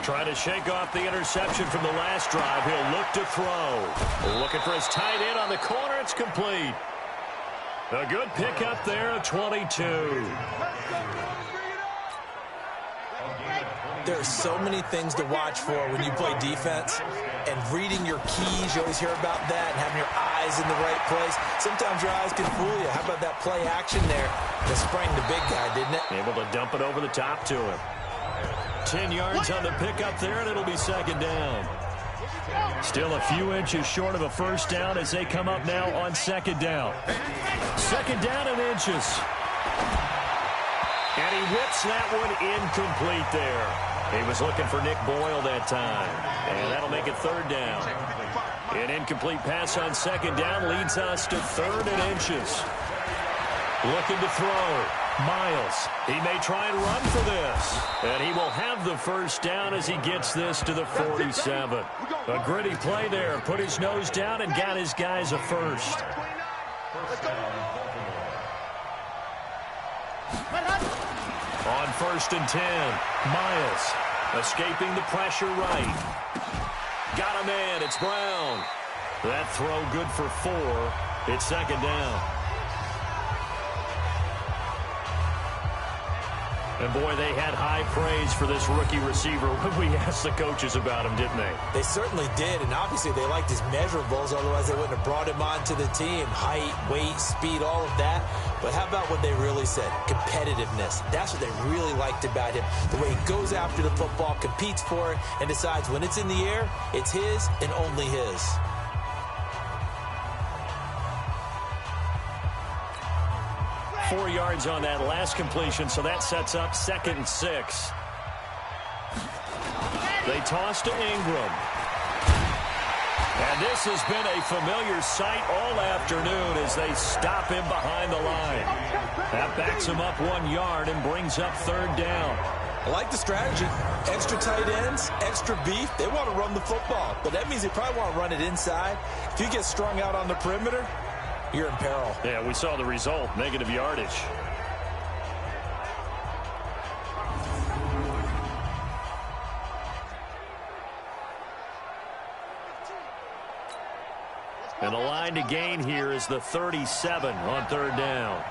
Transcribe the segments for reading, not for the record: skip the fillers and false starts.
Trying to shake off the interception from the last drive. He'll look to throw. Looking for his tight end on the corner. It's complete. A good pickup there at 22. There are so many things to watch for when you play defense, and reading your keys, you always hear about that, and having your eyes in the right place. Sometimes your eyes can fool you. How about that play action there that sprang the big guy, didn't it? Able to dump it over the top to him. 10 yards on the pickup there, and it'll be second down. Still a few inches short of a first down as they come up now on second down. Second down and inches. And he whips that one incomplete there. He was looking for Nick Boyle that time. And that'll make it third down. An incomplete pass on second down leads us to third and inches. Looking to throw. Miles. He may try and run for this. And he will have the first down as he gets this to the 47. A gritty play there. Put his nose down and got his guys a first. On first and 10, Miles escaping the pressure right. Got a man, it's Brown. That throw good for 4. It's second down. And, boy, they had high praise for this rookie receiver when we asked the coaches about him, didn't they? They certainly did, and obviously they liked his measurables, otherwise they wouldn't have brought him onto the team. Height, weight, speed, all of that. But how about what they really said? Competitiveness. That's what they really liked about him. The way he goes after the football, competes for it, and decides when it's in the air, it's his and only his. .4 yards on that last completion, so that sets up second and 6. They toss to Ingram. And this has been a familiar sight all afternoon as they stop him behind the line. That backs him up 1 yard and brings up third down. I like the strategy. Extra tight ends, extra beef. They want to run the football, but that means they probably want to run it inside. If you get strung out on the perimeter, you're in peril. Yeah, we saw the result, negative yardage. And the line to gain here is the 37 on third down.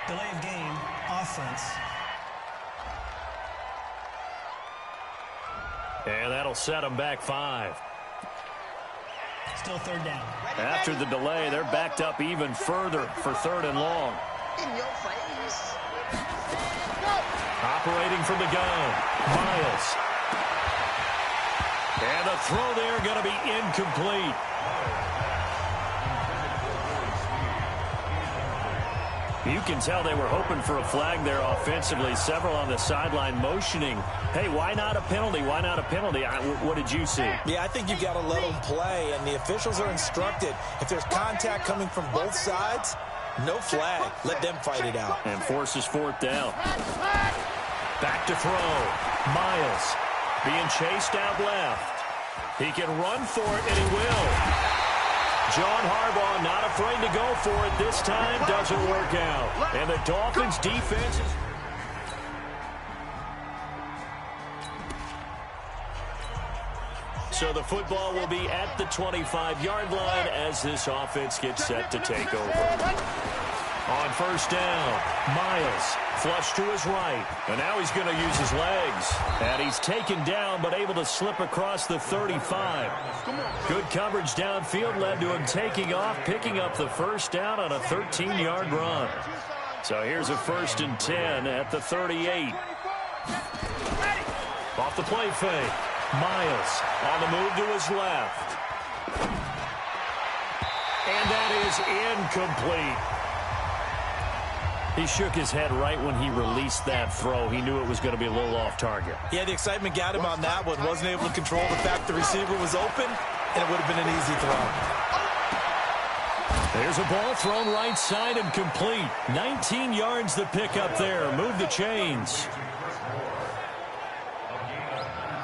Delay of game, offense. And that'll set them back 5. Still third down. After the delay, they're backed up even further for third and long. In your face. Operating from the gun, Miles. And the throw there going to be incomplete. You can tell they were hoping for a flag there offensively. Several on the sideline motioning, hey, why not a penalty? Why not a penalty? What did you see? Yeah, I think you've got to let them play, and the officials are instructed. If there's contact coming from both sides, no flag. Let them fight it out. And forces fourth down. Back to throw. Miles being chased out left. He can run for it, and he will. John Harbaugh not afraid to go for it this time. Doesn't work out. And the Dolphins defense. So the football will be at the 25-yard line as this offense gets set to take over. On first down, Miles flush to his right. And now he's going to use his legs. And he's taken down but able to slip across the 35. Good coverage downfield led to him taking off, picking up the first down on a 13-yard run. So here's a first and 10 at the 38. Off the play fake. Miles on the move to his left. And that is incomplete. He shook his head right when he released that throw. He knew it was going to be a little off target. Yeah, the excitement got him on that one. Wasn't able to control the fact the receiver was open, and it would have been an easy throw. There's a ball thrown right side and complete. 19 yards the pick up there. Move the chains.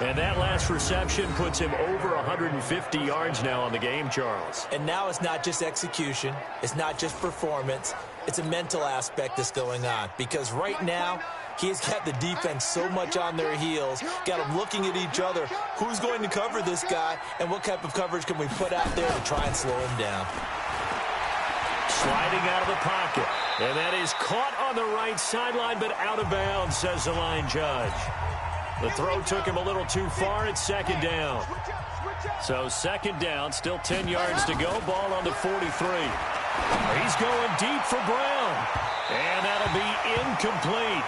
And that last reception puts him over 150 yards now on the game, Charles. And now it's not just execution. It's not just performance. It's a mental aspect that's going on. Because right now, he's got the defense so much on their heels, got them looking at each other. Who's going to cover this guy, and what type of coverage can we put out there to try and slow him down? Sliding out of the pocket. And that is caught on the right sideline, but out of bounds, says the line judge. The throw took him a little too far. It's second down. So second down, still 10 yards to go. Ball on the 43. He's going deep for Brown. And that'll be incomplete.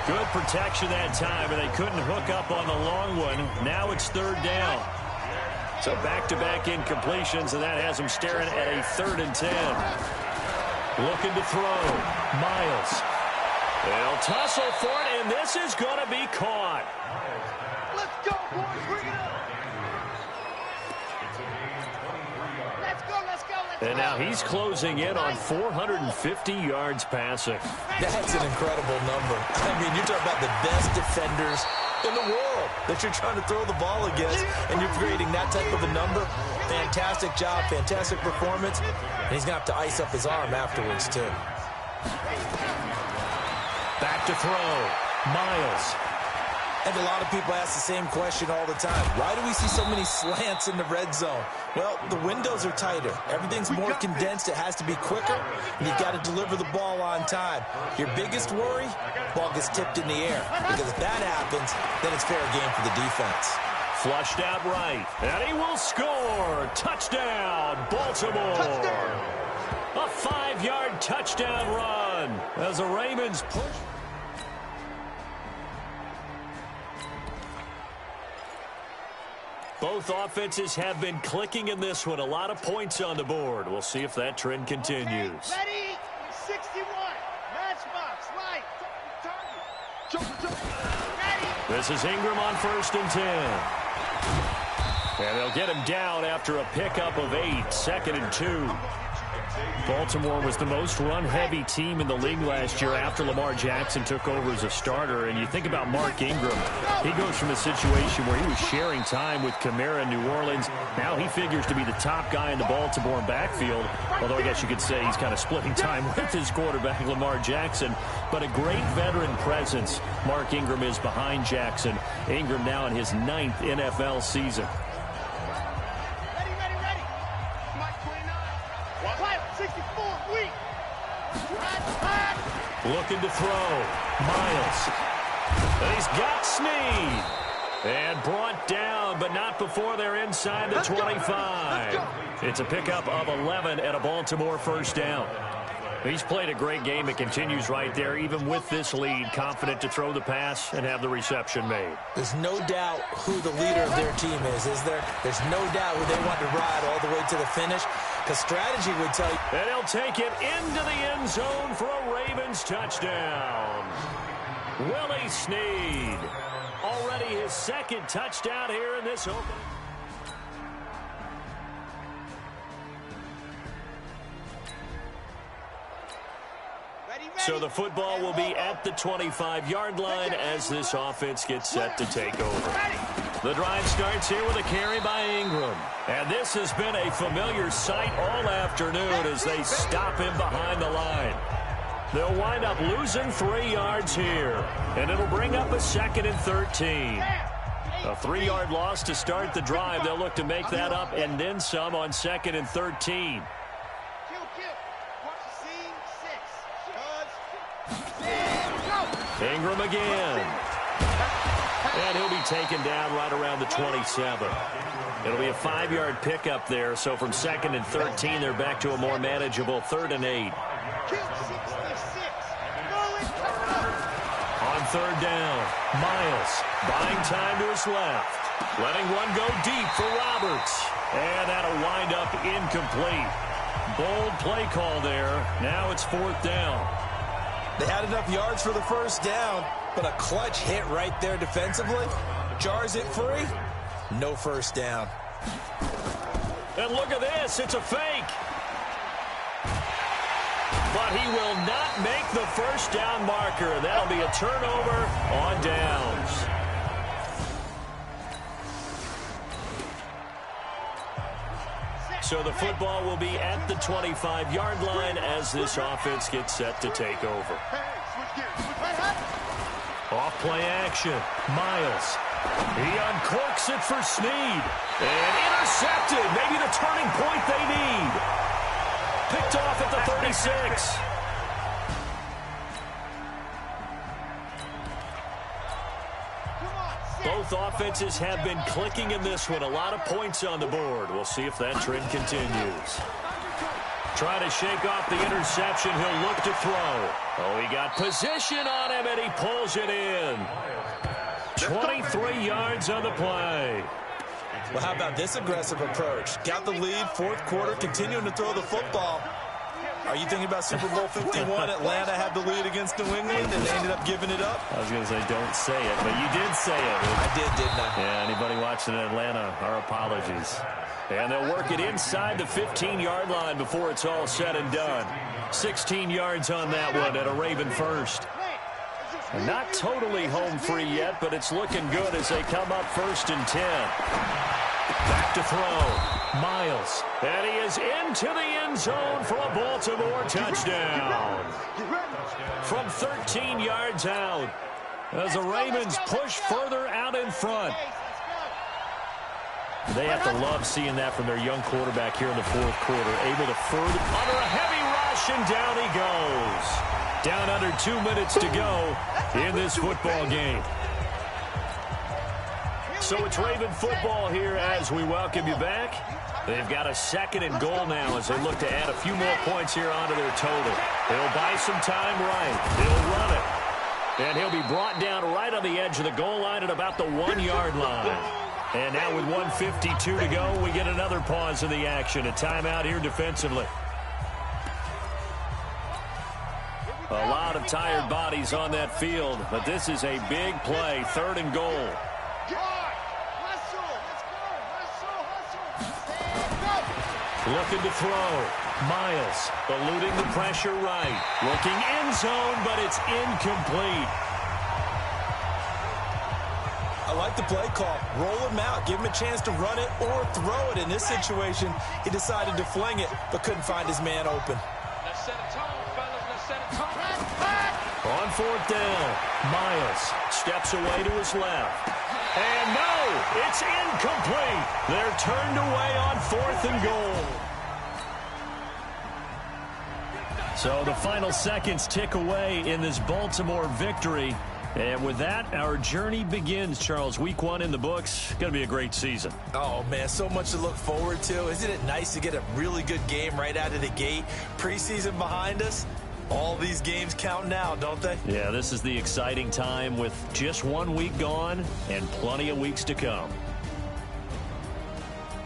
Good protection that time, and they couldn't hook up on the long one. Now it's third down. So back-to-back incompletions, and that has him staring at a 3rd and 10. Looking to throw. Miles. They'll tussle for it, and this is going to be caught. Let's go, boys. Bring it up. Let's go, let's go, let's go. And now he's closing in on 450 yards passing. That's an incredible number. I mean, you're talking about the best defenders in the world that you're trying to throw the ball against, and you're creating that type of a number. Fantastic job, fantastic performance, and he's going to have to ice up his arm afterwards, too. Back to throw. Miles. And a lot of people ask the same question all the time. Why do we see so many slants in the red zone? Well, the windows are tighter. Everything's more condensed. It has to be quicker, and you've got to deliver the ball on time. Your biggest worry, ball gets tipped in the air. Because if that happens, then it's fair game for the defense. Flushed out right. And he will score. Touchdown, Baltimore. Touchdown. A 5-yard touchdown run as the Ravens push. Both offenses have been clicking in this one. A lot of points on the board. We'll see if that trend continues. Ready? 61. Matchbox. Right. Ready. This is Ingram on 1st and 10. And they'll get him down after a pickup of 8. 2nd and 2. Baltimore was the most run-heavy team in the league last year after Lamar Jackson took over as a starter. And you think about Mark Ingram. He goes from a situation where he was sharing time with Kamara in New Orleans. Now he figures to be the top guy in the Baltimore backfield. Although I guess you could say he's kind of splitting time with his quarterback, Lamar Jackson. But a great veteran presence Mark Ingram is behind Jackson. Ingram now in his 9th NFL season. Looking to throw. Miles. And he's got Snead. And brought down, but not before they're inside the 25. It's a pickup of 11 and a Baltimore 1st down. He's played a great game. It continues right there, even with this lead, confident to throw the pass and have the reception made. There's no doubt who the leader of their team is there? There's no doubt who they want to ride all the way to the finish, because strategy would tell you. And he'll take it into the end zone for a Ravens touchdown. Willie Snead. Already his 2nd touchdown here in this opening. So the football will be at the 25-yard line as this offense gets set to take over. The drive starts here with a carry by Ingram. And this has been a familiar sight all afternoon as they stop him behind the line. They'll wind up losing 3 yards here. And it'll bring up a 2nd and 13. A 3-yard loss to start the drive. They'll look to make that up and then some on 2nd and 13. Ingram again. And he'll be taken down right around the 27. It'll be a 5-yard pickup there. So from 2nd and 13, they're back to a more manageable 3rd and 8. On 3rd down, Miles buying time to his left. Letting one go deep for Roberts. And that'll wind up incomplete. Bold play call there. Now it's 4th down. They had enough yards for the 1st down, but a clutch hit right there defensively. Jars it free. No 1st down. And look at this. It's a fake. But he will not make the first down marker. That'll be a turnover on downs. So the football will be at the 25-yard line as this offense gets set to take over. Off play action. Miles. He uncorks it for Snead. And intercepted. Maybe the turning point they need. Picked off at the 36. Both offenses have been clicking in this one. A lot of points on the board. We'll see if that trend continues. Trying to shake off the interception. He'll look to throw. Oh, he got position on him, and he pulls it in. 23 yards on the play. Well, how about this aggressive approach? Got the lead, fourth quarter, continuing to throw the football. Are you thinking about Super Bowl 51? Atlanta had the lead against New England, and they ended up giving it up? I was going to say, don't say it, but you did say it. I did, didn't I? Yeah, anybody watching in Atlanta, our apologies. And they'll work it inside the 15-yard line before it's all said and done. 16 yards on that one at a Raven first. And not totally home free yet, but it's looking good as they come up 1st and 10. Back to throw. Miles. And he is into the end zone for a Baltimore touchdown. From 13 yards out as the Ravens push further out in front. They have to love seeing that from their young quarterback here in the fourth quarter. Able to further under a heavy rush, and down he goes. Down under 2 minutes to go in this football game. So it's Raven football here as we welcome you back. They've got a 2nd and goal now as they look to add a few more points here onto their total. He'll buy some time right. He'll run it. And he'll be brought down right on the edge of the goal line at about the 1-yard line. And now with 1:52 to go, we get another pause in the action. A timeout here defensively. A lot of tired bodies on that field, but this is a big play, 3rd and goal. Looking to throw. Miles eluding the pressure right. Looking end zone, but it's incomplete. I like the play call. Roll him out. Give him a chance to run it or throw it. In this situation, he decided to fling it, but couldn't find his man open. Let's set a tone, fellas. Let's set a tone. On 4th down, Miles steps away to his left. And no, it's incomplete. They're turned away on 4th and goal. So the final seconds tick away in this Baltimore victory. And with that, our journey begins, Charles. Week 1 in the books. Going to be a great season. Oh, man, so much to look forward to. Isn't it nice to get a really good game right out of the gate? Preseason behind us. All these games count now, don't they? Yeah, this is the exciting time with just 1 week gone and plenty of weeks to come.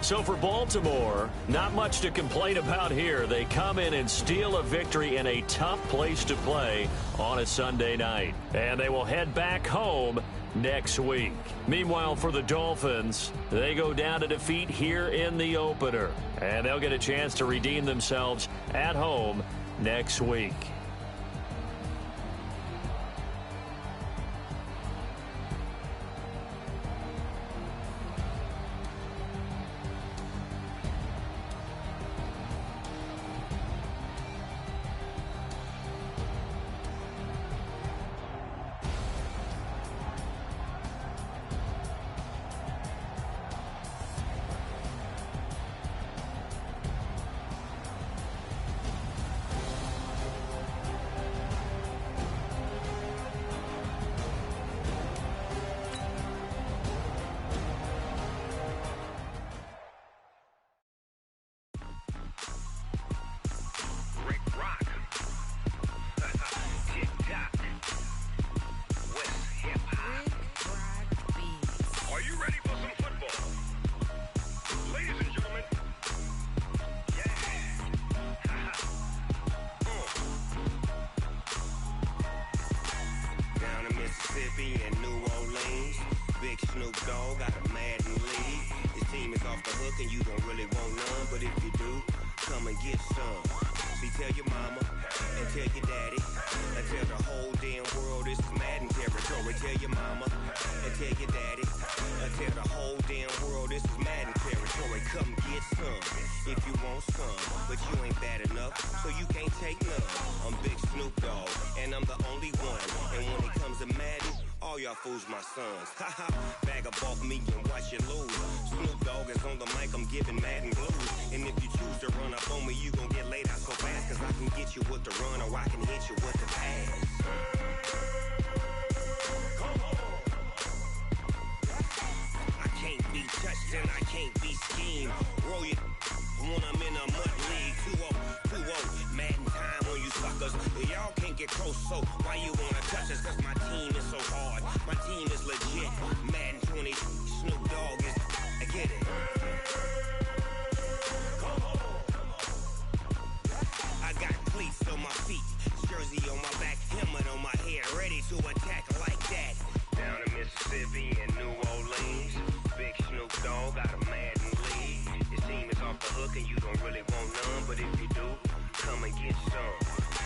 So for Baltimore, not much to complain about here. They come in and steal a victory in a tough place to play on a Sunday night. And they will head back home next week. Meanwhile, for the Dolphins, they go down to defeat here in the opener. And they'll get a chance to redeem themselves at home next week. See, tell your mama and tell your daddy and tell the whole damn world this is Madden territory. Tell your mama and tell your daddy and tell the whole damn world this is Madden territory. Come get some if you want some, but you ain't bad enough, so you can't take none. I'm Big Snoop Dogg, and I'm the only one. And when it comes to Madden, all y'all fools my sons. Haha, bag up off me and watch you lose. Snoop Dogg is on the mic, I'm giving Madden blues. And if you choose to run up on me, you gon' get laid out so fast, cause I can get you with the run or I can hit you with the pass. Come on. I can't be touched and I can't be schemed. Roll you when I'm in a mud league. 2-0, Madden time on you suckers. Y'all can't get close, so why you wanna touch us? Cause my team is so hard, my team is legit. Madden 20, Snoop Dogg is, I get it. Come on. I got cleats on my feet, jersey on my back, helmet on my head, ready to attack like that. Down in Mississippi and New Orleans, Big Snoop Dogg got a Madden league. Your team is off the hook and you don't really want none, but if you do, come and get some.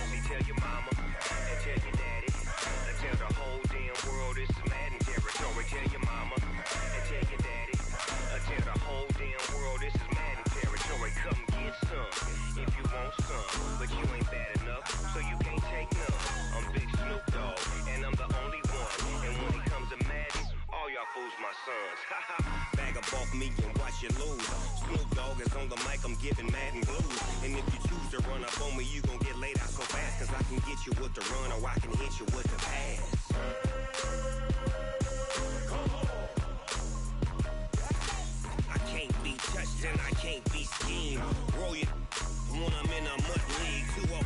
See, tell your mama and tell your daddy and tell the whole damn world this is Madden territory. Tell your mama and tell your daddy and tell the whole damn world this is Madden territory. Come get some if you want some, but you ain't bad enough, so you can't take none. I'm Big Snoop Dogg, and I'm the only one. And when it comes to Madden, all y'all fools my sons. Bag up off me and watch you lose. Snoop Dogg is on the mic, I'm giving Madden blues. And if you choose to run up on me, you gon' get laid out so fast, cause I can get you with the run or I can hit you with the pass. Come on. I can't be touched and I can't be schemed. Roll you when I'm in a mud league. 2-0,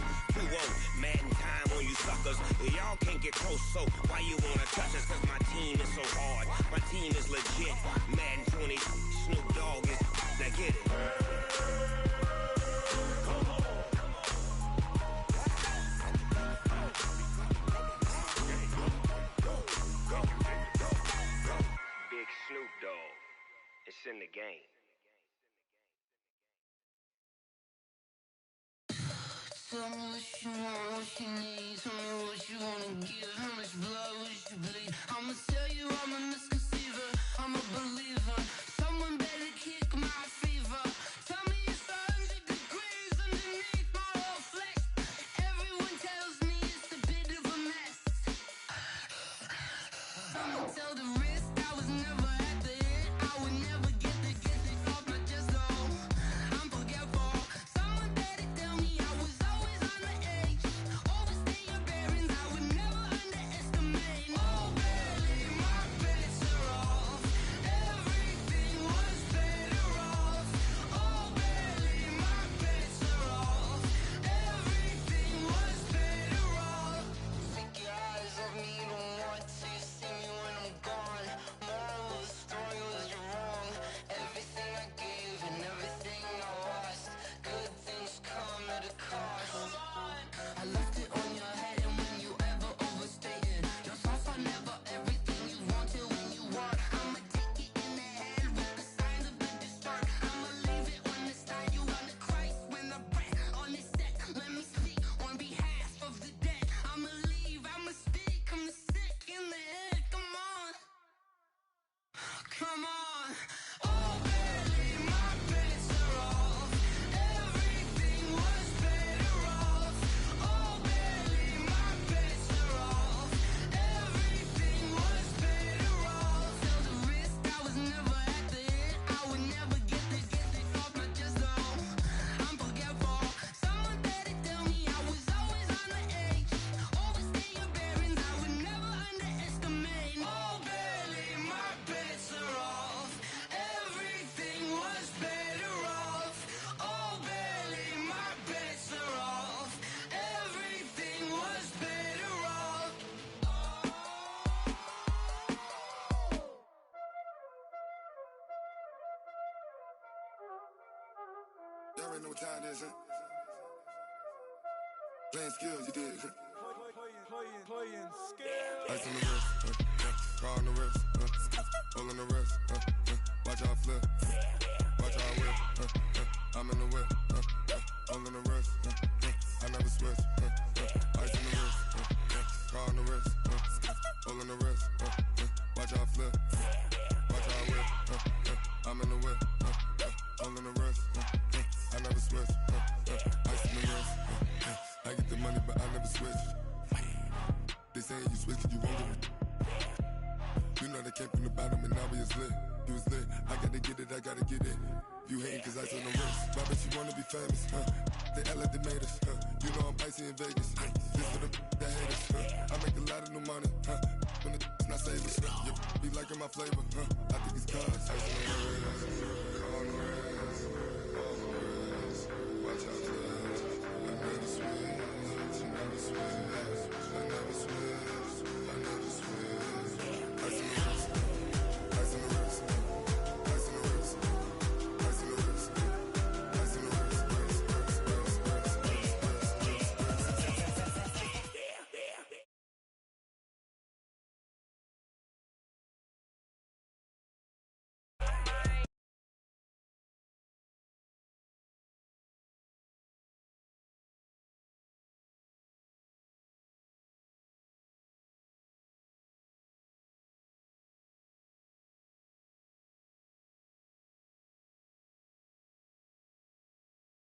Madden time on you suckers. Y'all can't get close, so why you wanna touch us? Cause my team is so hard, my team is legit. Madden 20, Snoop Dogg is, now get it. Come on. Big Snoop Dogg, it's in the game. Tell me what you want, what you need. Tell me what you wanna give. How much blood would you bleed? I'ma tell you I'm a misconceiver, I'm a believer. Someone better kick my fever. Tell me it's 100 degrees underneath my whole flesh. Everyone tells me it's a bit of a mess. I'ma tell the risk I was never at the end. I would never get the off my chest though. I'm forgetful. Someone better tell me I was always on the edge. Overstay your bearings, I would never underestimate. Oh baby, my bets are off. Everything was better off. Oh baby, my bets are off. Everything was better off. Take your eyes off me, don't want to see me when I'm gone. Moral of the story was you're wrong. Everything I gave and everything I lost. Good things come at a cost. I left it on your head, and when you ever overstated your thoughts are never everything you wanted when you want. I'ma take it in the head with the signs of a distort. I'ma leave it on the side. You on the Christ when the breath on the set. Let me speak on behalf of the dead. I'ma leave, I'ma speak. I'm the sick in the head. Come on, come on. Oh baby, my bets are off. Everything was better off. Oh baby, my bets are off. Everything was better off. Tell the risk I was never at the end. I would never get the off my chest though. I'm forgetful. Someone better tell me I was always on the edge. Overstay your bearings, I would never underestimate. Oh baby, my bets are off. Everything was better off. Oh baby, my bets are off. Everything was better off. Y'all already know what time it is, huh? Playing skills, you did. Playing skills. Ice on the wrist, car on the wrist, hole in the wrist, watch out flip, watch out whip, I'm in the whip, hole in the wrist, I never switch. Ice in the wrist, car on the wrist, all on the wrist. Watch how I flip, watch how I whip. I'm in the whip, all in the wrist. I never switch. Ice in the wrist. I get the money, but I never switch. They saying you switch 'cause you won't get it. You know they came from the bottom and now we is lit. You was lit, I gotta get it, I gotta get it. You hating 'cause ice on the wrist. Why bet you wanna be famous, They act like they made us, You know I'm icy in Vegas, This for the that hate us, I make a lot of new money, When the not saving, be liking my flavor, I think it's cause ice on the wrist, on the wrist, on the wrist. Watch out, I never switch, I never switch, I never switch.